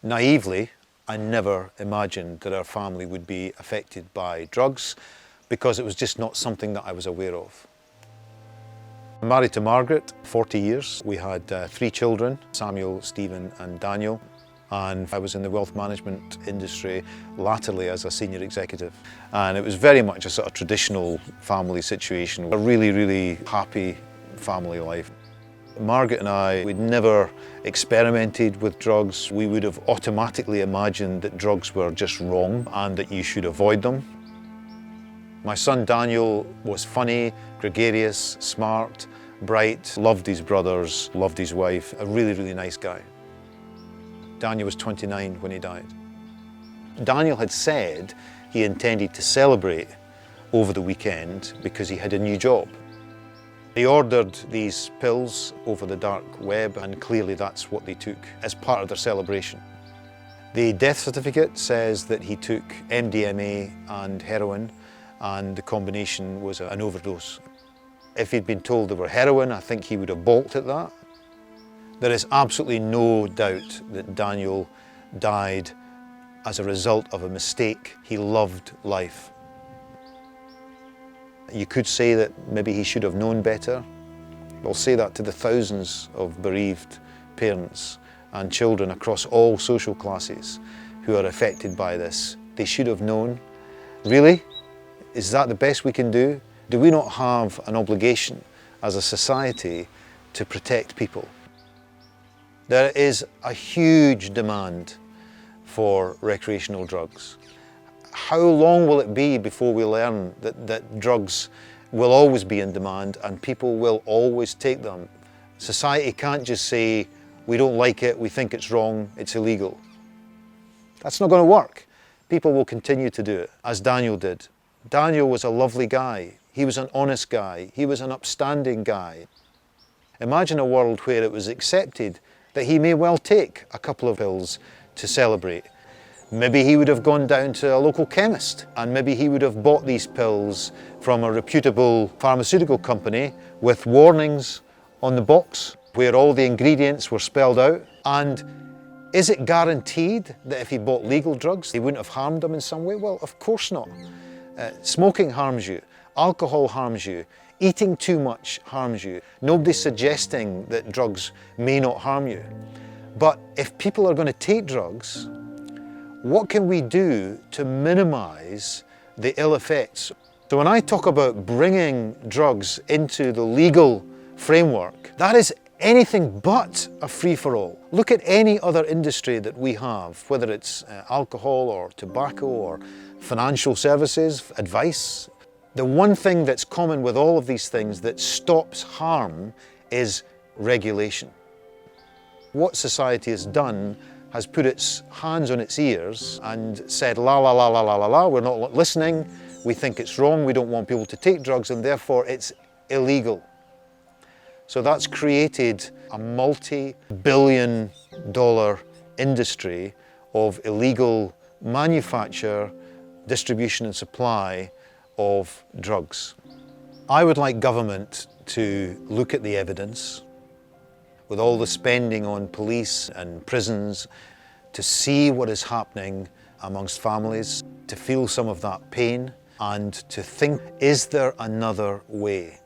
Naively, I never imagined that our family would be affected by drugs because it was just not something that I was aware of. I'm married to Margaret, 40 years. We had 3 children, Samuel, Stephen and Daniel. And I was in the wealth management industry latterly as a senior executive. And it was very much a sort of traditional family situation, a really, really happy family life. Margaret and I, we'd never experimented with drugs. We would have automatically imagined that drugs were just wrong and that you should avoid them. My son Daniel was funny, gregarious, smart, bright, loved his brothers, loved his wife, a really, really nice guy. Daniel was 29 when he died. Daniel had said he intended to celebrate over the weekend because he had a new job. He ordered these pills over the dark web, and clearly that's what they took as part of their celebration. The death certificate says that he took MDMA and heroin, and the combination was an overdose. If he'd been told they were heroin, I think he would have balked at that. There is absolutely no doubt that Daniel died as a result of a mistake. He loved life. You could say that maybe he should have known better. I'll say that to the thousands of bereaved parents and children across all social classes who are affected by this. They should have known. Really? Is that the best we can do? Do we not have an obligation as a society to protect people? There is a huge demand for recreational drugs. How long will it be before we learn that drugs will always be in demand and people will always take them? Society can't just say, we don't like it, we think it's wrong, it's illegal. That's not going to work. People will continue to do it, as Daniel did. Daniel was a lovely guy. He was an honest guy. He was an upstanding guy. Imagine a world where it was accepted that he may well take a couple of pills to celebrate. Maybe he would have gone down to a local chemist and maybe he would have bought these pills from a reputable pharmaceutical company with warnings on the box where all the ingredients were spelled out. And is it guaranteed that if he bought legal drugs, they wouldn't have harmed him in some way? Well, of course not. Smoking harms you, alcohol harms you, eating too much harms you. Nobody's suggesting that drugs may not harm you. But if people are going to take drugs, what can we do to minimize the ill effects? So when I talk about bringing drugs into the legal framework, that is anything but a free-for-all. Look at any other industry that we have, whether it's alcohol or tobacco or financial services, advice. The one thing that's common with all of these things that stops harm is regulation. What society has done has put its hands on its ears and said, la la la la la la la, we're not listening, we think it's wrong, we don't want people to take drugs, and therefore it's illegal. So that's created a multi-billion-dollar industry of illegal manufacture, distribution and supply of drugs. I would like government to look at the evidence with all the spending on police and prisons, to see what is happening amongst families, to feel some of that pain and to think, is there another way?